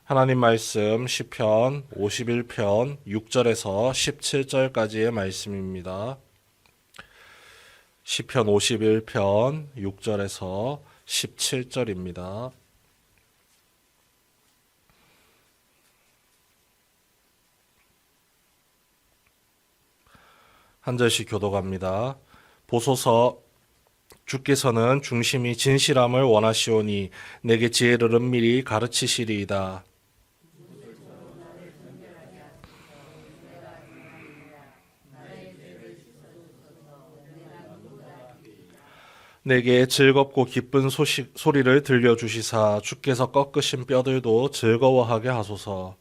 하나님 말씀 시편 51편 6절에서 17절까지의 말씀입니다. 시편 51편 6절에서 17절입니다. 한 절씩 교독합니다. 보소서 주께서는 중심이 진실함을 원하시오니 내게 지혜를 은밀히 가르치시리이다. 내게 즐겁고 기쁜 소리를 들려주시사 주께서 꺾으신 뼈들도 즐거워하게 하소서.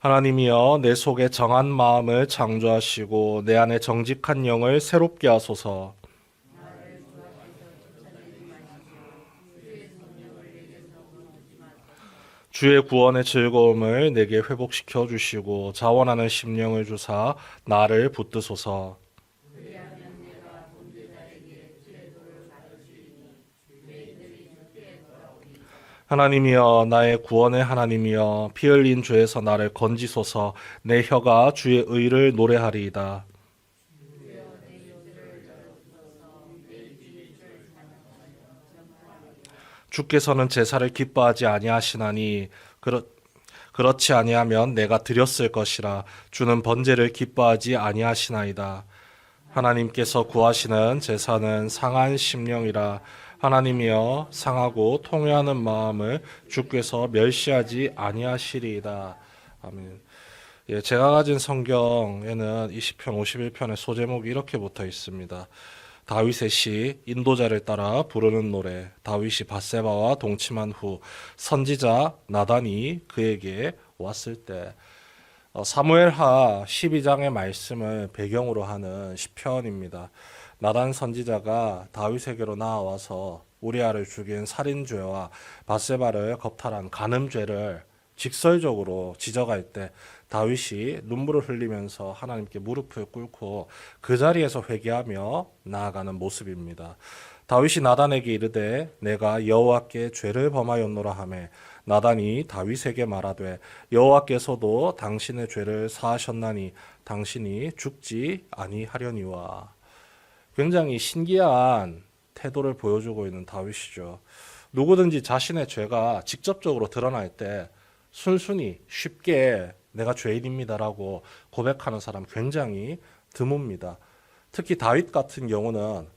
하나님이여 내 속에 정한 마음을 창조하시고 내 안에 정직한 영을 새롭게 하소서. 주의 구원의 즐거움을 내게 회복시켜 주시고 자원하는 심령을 주사 나를 붙드소서. 하나님이여 나의 구원의 하나님이여 피 흘린 죄에서 나를 건지소서. 내 혀가 주의 의를 노래하리이다. 주께서는 제사를 기뻐하지 아니하시나니 그렇지 아니하면 내가 드렸을 것이라. 주는 번제를 기뻐하지 아니하시나이다. 하나님께서 구하시는 제사는 상한 심령이라. 하나님이여 상하고 통회하는 마음을 주께서 멸시하지 아니하시리이다. 아멘. 예, 제가 가진 성경에는 이 시편 51편의 소제목이 이렇게 붙어 있습니다. 다윗의 시, 인도자를 따라 부르는 노래. 다윗이 밧세바와 동침한 후 선지자 나단이 그에게 왔을 때. 사무엘하 12장의 말씀을 배경으로 하는 시편입니다. 나단 선지자가 다윗에게로 나와서 우리아를 죽인 살인죄와 밧세바를 겁탈한 간음죄를 직설적으로 지적할 때 다윗이 눈물을 흘리면서 하나님께 무릎을 꿇고 그 자리에서 회개하며 나아가는 모습입니다. 다윗이 나단에게 이르되 내가 여호와께 죄를 범하였노라 하매 나단이 다윗에게 말하되 여호와께서도 당신의 죄를 사하셨나니 당신이 죽지 아니하려니와. 굉장히 신기한 태도를 보여주고 있는 다윗이죠. 누구든지 자신의 죄가 직접적으로 드러날 때 순순히 쉽게 내가 죄인입니다라고 고백하는 사람 굉장히 드뭅니다. 특히 다윗 같은 경우는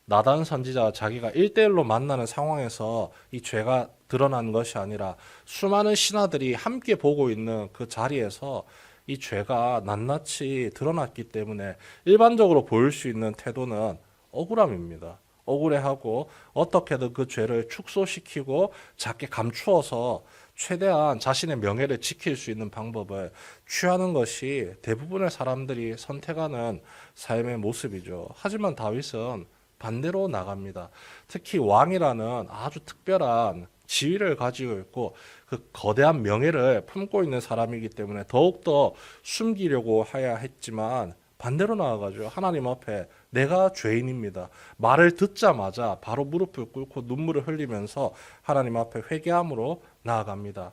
나단 선지자와 자기가 1대1로 만나는 상황에서 이 죄가 드러난 것이 아니라 수많은 신하들이 함께 보고 있는 그 자리에서 이 죄가 낱낱이 드러났기 때문에 일반적으로 보일 수 있는 태도는 억울함입니다. 억울해하고 어떻게든 그 죄를 축소시키고 작게 감추어서 최대한 자신의 명예를 지킬 수 있는 방법을 취하는 것이 대부분의 사람들이 선택하는 삶의 모습이죠. 하지만 다윗은 반대로 나갑니다. 특히 왕이라는 아주 특별한 지위를 가지고 있고 그 거대한 명예를 품고 있는 사람이기 때문에 더욱더 숨기려고 해야 했지만 반대로 나아가죠. 하나님 앞에 내가 죄인입니다. 말을 듣자마자 바로 무릎을 꿇고 눈물을 흘리면서 하나님 앞에 회개함으로 나아갑니다.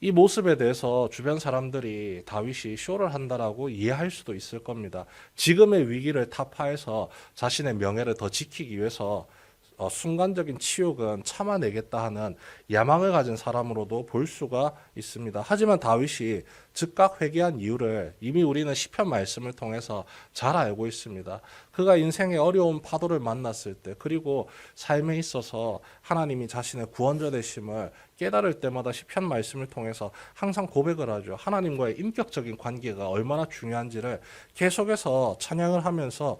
이 모습에 대해서 주변 사람들이 다윗이 쇼를 한다라고 이해할 수도 있을 겁니다. 지금의 위기를 타파해서 자신의 명예를 더 지키기 위해서 순간적인 치욕은 참아내겠다 하는 야망을 가진 사람으로도 볼 수가 있습니다. 하지만 다윗이 즉각 회개한 이유를 이미 우리는 시편 말씀을 통해서 잘 알고 있습니다. 그가 인생의 어려운 파도를 만났을 때 그리고 삶에 있어서 하나님이 자신의 구원자 되심을 깨달을 때마다 시편 말씀을 통해서 항상 고백을 하죠. 하나님과의 인격적인 관계가 얼마나 중요한지를 계속해서 찬양을 하면서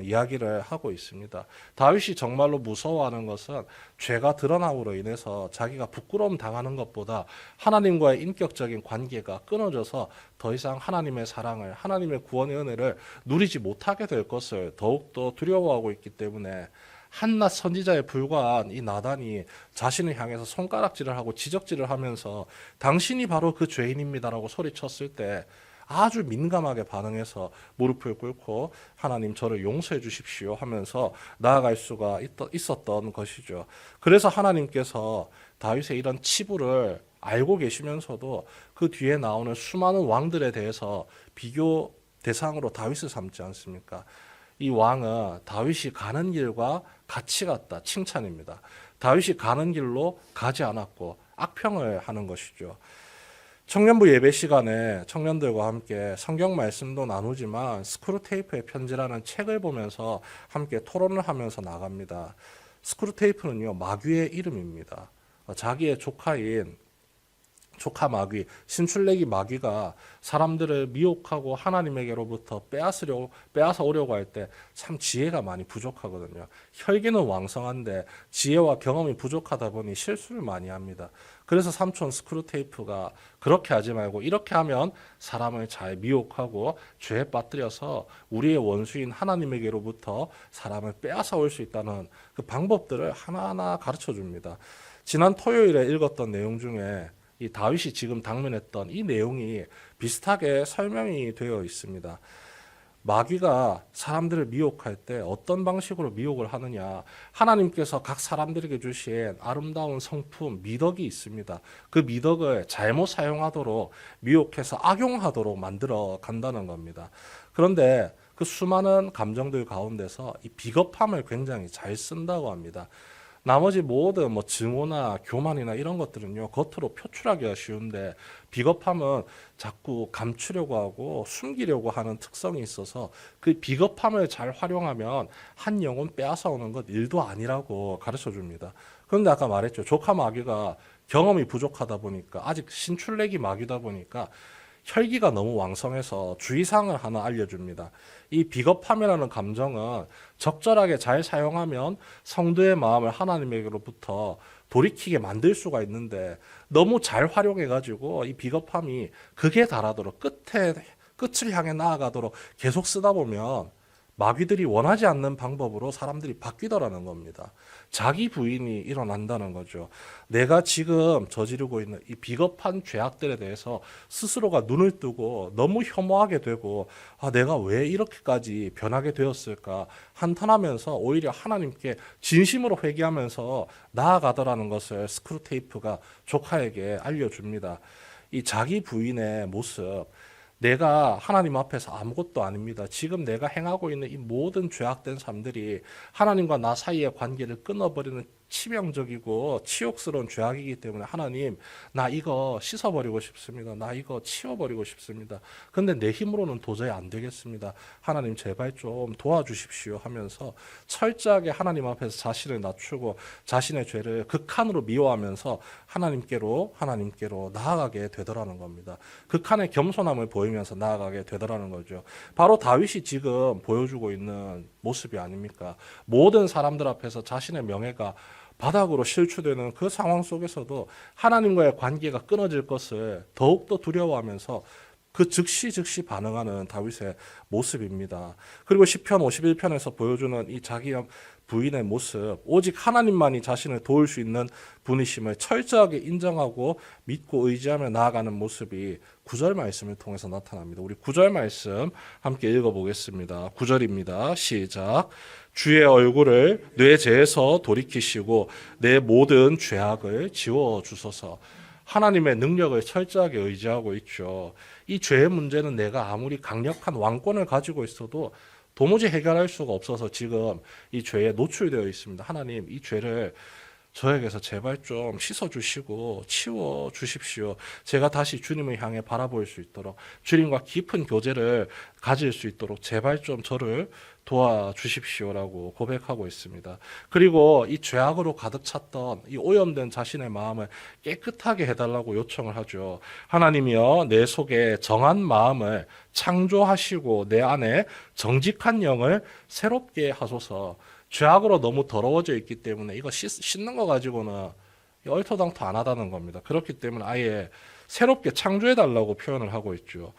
이야기를 하고 있습니다. 다윗이 정말로 무서워하는 것은 죄가 드러남으로 인해서 자기가 부끄러움 당하는 것보다 하나님과의 인격적인 관계가 끊어져서 더 이상 하나님의 사랑을, 하나님의 구원의 은혜를 누리지 못하게 될 것을 더욱더 두려워하고 있기 때문에 한낱 선지자에 불과한 이 나단이 자신을 향해서 손가락질을 하고 지적질을 하면서 당신이 바로 그 죄인입니다라고 소리쳤을 때 아주 민감하게 반응해서 무릎을 꿇고 하나님 저를 용서해 주십시오 하면서 나아갈 수가 있었던 것이죠. 그래서 하나님께서 다윗의 이런 치부를 알고 계시면서도 그 뒤에 나오는 수많은 왕들에 대해서 비교 대상으로 다윗을 삼지 않습니까? 이 왕은 다윗이 가는 길과 같이 갔다. 칭찬입니다. 다윗이 가는 길로 가지 않았고 악평을 하는 것이죠. 청년부 예배 시간에 청년들과 함께 성경 말씀도 나누지만 스크루테이프의 편지라는 책을 보면서 함께 토론을 하면서 나갑니다. 스크루테이프는요, 마귀의 이름입니다. 자기의 조카 마귀, 신출내기 마귀가 사람들을 미혹하고 하나님에게로부터 빼앗아 오려고 할 때 참 지혜가 많이 부족하거든요. 혈기는 왕성한데 지혜와 경험이 부족하다 보니 실수를 많이 합니다. 그래서 삼촌 스크루테이프가 그렇게 하지 말고 이렇게 하면 사람을 잘 미혹하고 죄에 빠뜨려서 우리의 원수인 하나님에게로부터 사람을 빼앗아 올 수 있다는 그 방법들을 하나하나 가르쳐 줍니다. 지난 토요일에 읽었던 내용 중에 이 다윗이 지금 당면했던 이 내용이 비슷하게 설명이 되어 있습니다. 마귀가 사람들을 미혹할 때 어떤 방식으로 미혹을 하느냐. 하나님께서 각 사람들에게 주신 아름다운 성품, 미덕이 있습니다. 그 미덕을 잘못 사용하도록 미혹해서 악용하도록 만들어 간다는 겁니다. 그런데 그 수많은 감정들 가운데서 이 비겁함을 굉장히 잘 쓴다고 합니다. 나머지 모든 증오나 교만이나 이런 것들은요, 겉으로 표출하기가 쉬운데 비겁함은 자꾸 감추려고 하고 숨기려고 하는 특성이 있어서 그 비겁함을 잘 활용하면 한 영혼 빼앗아 오는 것 일도 아니라고 가르쳐 줍니다. 그런데 아까 말했죠. 조카 마귀가 경험이 부족하다 보니까 아직 신출내기 마귀다 보니까 혈기가 너무 왕성해서 주의사항을 하나 알려줍니다. 이 비겁함이라는 감정은 적절하게 잘 사용하면 성도의 마음을 하나님에게로부터 돌이키게 만들 수가 있는데 너무 잘 활용해가지고 이 비겁함이 극에 달하도록 끝을 향해 나아가도록 계속 쓰다 보면 마귀들이 원하지 않는 방법으로 사람들이 바뀌더라는 겁니다. 자기 부인이 일어난다는 거죠. 내가 지금 저지르고 있는 이 비겁한 죄악들에 대해서 스스로가 눈을 뜨고 너무 혐오하게 되고 내가 왜 이렇게까지 변하게 되었을까 한탄하면서 오히려 하나님께 진심으로 회개하면서 나아가더라는 것을 스크루테이프가 조카에게 알려줍니다. 이 자기 부인의 모습, 내가 하나님 앞에서 아무것도 아닙니다. 지금 내가 행하고 있는 이 모든 죄악된 삶들이 하나님과 나 사이의 관계를 끊어버리는 치명적이고 치욕스러운 죄악이기 때문에 하나님, 나 이거 씻어버리고 싶습니다. 나 이거 치워버리고 싶습니다. 근데 내 힘으로는 도저히 안 되겠습니다. 하나님 제발 좀 도와주십시오 하면서 철저하게 하나님 앞에서 자신을 낮추고 자신의 죄를 극한으로 미워하면서 하나님께로 나아가게 되더라는 겁니다. 극한의 겸손함을 보이면서 나아가게 되더라는 거죠. 바로 다윗이 지금 보여주고 있는 모습이 아닙니까? 모든 사람들 앞에서 자신의 명예가 바닥으로 실추되는 그 상황 속에서도 하나님과의 관계가 끊어질 것을 더욱더 두려워하면서 그 즉시 반응하는 다윗의 모습입니다. 그리고 시편 51편에서 보여주는 이 자기 부인의 모습, 오직 하나님만이 자신을 도울 수 있는 분이심을 철저하게 인정하고 믿고 의지하며 나아가는 모습이 9절 말씀을 통해서 나타납니다. 우리 9절 말씀 함께 읽어보겠습니다. 9절입니다. 시작. 주의 얼굴을 내 죄에서 돌이키시고 내 모든 죄악을 지워주소서. 하나님의 능력을 철저하게 의지하고 있죠. 이 죄의 문제는 내가 아무리 강력한 왕권을 가지고 있어도 도무지 해결할 수가 없어서 지금 이 죄에 노출되어 있습니다. 하나님, 이 죄를 저에게서 제발 좀 씻어주시고 치워주십시오. 제가 다시 주님을 향해 바라볼 수 있도록, 주님과 깊은 교제를 가질 수 있도록 제발 좀 저를 도와주십시오라고 고백하고 있습니다. 그리고 이 죄악으로 가득 찼던 이 오염된 자신의 마음을 깨끗하게 해달라고 요청을 하죠. 하나님이여, 내 속에 정한 마음을 창조하시고 내 안에 정직한 영을 새롭게 하소서. 죄악으로 너무 더러워져 있기 때문에 이거 씻는 거 가지고는 얼토당토 안 하다는 겁니다. 그렇기 때문에 아예 새롭게 창조해달라고 표현을 하고 있죠.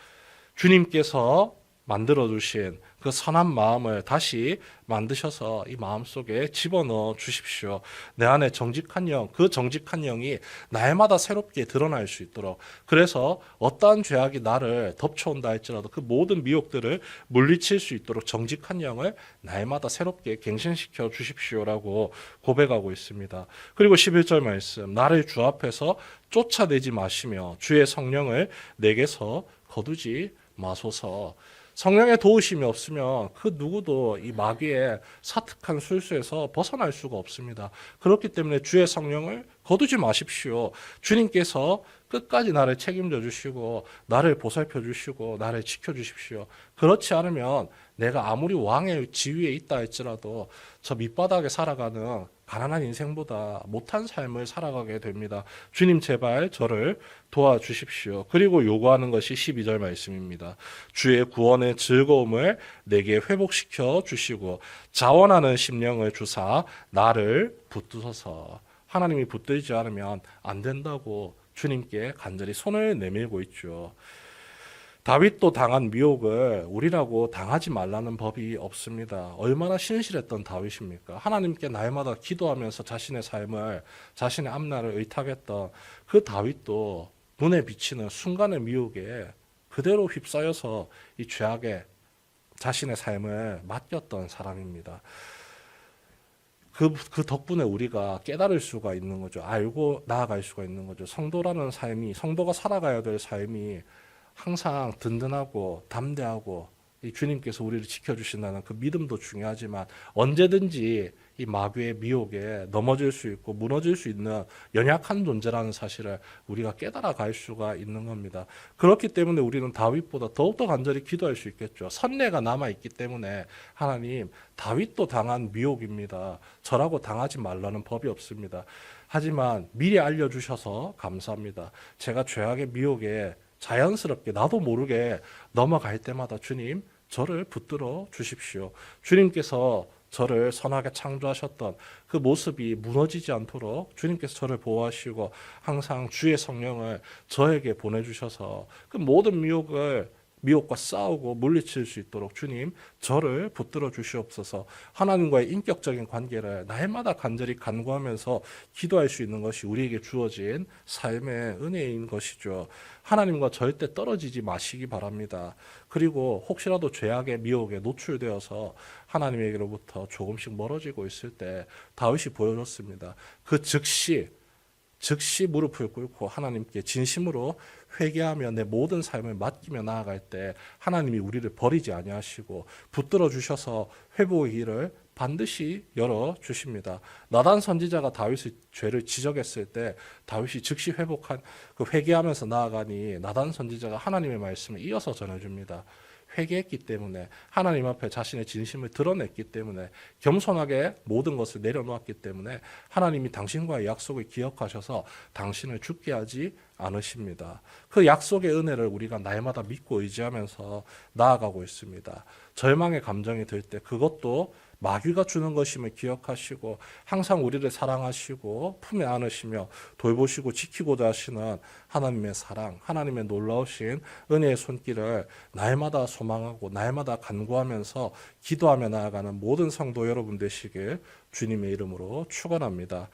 주님께서 만들어 주신 그 선한 마음을 다시 만드셔서 이 마음 속에 집어넣어 주십시오. 내 안에 정직한 영, 그 정직한 영이 날마다 새롭게 드러날 수 있도록, 그래서 어떠한 죄악이 나를 덮쳐온다 할지라도 그 모든 미혹들을 물리칠 수 있도록 정직한 영을 날마다 새롭게 갱신시켜 주십시오라고 고백하고 있습니다. 그리고 11절 말씀, 나를 주 앞에서 쫓아내지 마시며 주의 성령을 내게서 거두지 마소서. 성령의 도우심이 없으면 그 누구도 이 마귀의 사특한 술수에서 벗어날 수가 없습니다. 그렇기 때문에 주의 성령을 거두지 마십시오. 주님께서 끝까지 나를 책임져 주시고 나를 보살펴 주시고 나를 지켜 주십시오. 그렇지 않으면 내가 아무리 왕의 지위에 있다 할지라도 저 밑바닥에 살아가는 가난한 인생보다 못한 삶을 살아가게 됩니다. 주님 제발 저를 도와주십시오. 그리고 요구하는 것이 12절 말씀입니다. 주의 구원의 즐거움을 내게 회복시켜 주시고 자원하는 심령을 주사 나를 붙드소서. 하나님이 붙들지 않으면 안 된다고 주님께 간절히 손을 내밀고 있죠. 다윗도 당한 미혹을 우리라고 당하지 말라는 법이 없습니다. 얼마나 신실했던 다윗입니까? 하나님께 날마다 기도하면서 자신의 삶을, 자신의 앞날을 의탁했던 그 다윗도 눈에 비치는 순간의 미혹에 그대로 휩싸여서 이 죄악에 자신의 삶을 맡겼던 사람입니다. 그 덕분에 우리가 깨달을 수가 있는 거죠. 알고 나아갈 수가 있는 거죠. 성도라는 삶이, 성도가 살아가야 될 삶이 항상 든든하고 담대하고 이 주님께서 우리를 지켜주신다는 그 믿음도 중요하지만 언제든지 이 마귀의 미혹에 넘어질 수 있고 무너질 수 있는 연약한 존재라는 사실을 우리가 깨달아 갈 수가 있는 겁니다. 그렇기 때문에 우리는 다윗보다 더욱더 간절히 기도할 수 있겠죠. 선례가 남아있기 때문에 하나님, 다윗도 당한 미혹입니다. 저라고 당하지 말라는 법이 없습니다. 하지만 미리 알려주셔서 감사합니다. 제가 죄악의 미혹에 자연스럽게 나도 모르게 넘어갈 때마다 주님 저를 붙들어 주십시오. 주님께서 저를 선하게 창조하셨던 그 모습이 무너지지 않도록 주님께서 저를 보호하시고 항상 주의 성령을 저에게 보내주셔서 그 모든 미혹과 싸우고 물리칠 수 있도록 주님 저를 붙들어 주시옵소서. 하나님과의 인격적인 관계를 날마다 간절히 간구하면서 기도할 수 있는 것이 우리에게 주어진 삶의 은혜인 것이죠. 하나님과 절대 떨어지지 마시기 바랍니다. 그리고 혹시라도 죄악의 미혹에 노출되어서 하나님에게로부터 조금씩 멀어지고 있을 때 다윗이 보여줬습니다. 그 즉시 무릎을 꿇고 하나님께 진심으로 회개하며 내 모든 삶을 맡기며 나아갈 때 하나님이 우리를 버리지 아니하시고 붙들어 주셔서 회복의 길을 반드시 열어 주십니다. 나단 선지자가 다윗의 죄를 지적했을 때 다윗이 즉시 회개하면서 나아가니 나단 선지자가 하나님의 말씀을 이어서 전해줍니다. 회개했기 때문에 하나님 앞에 자신의 진심을 드러냈기 때문에 겸손하게 모든 것을 내려놓았기 때문에 하나님이 당신과의 약속을 기억하셔서 당신을 죽게 하지 않으십니다. 그 약속의 은혜를 우리가 날마다 믿고 의지하면서 나아가고 있습니다. 절망의 감정이 들 때 그것도 마귀가 주는 것임을 기억하시고 항상 우리를 사랑하시고 품에 안으시며 돌보시고 지키고자 하시는 하나님의 사랑, 하나님의 놀라우신 은혜의 손길을 날마다 소망하고 날마다 간구하면서 기도하며 나아가는 모든 성도 여러분 되시길 주님의 이름으로 축원합니다.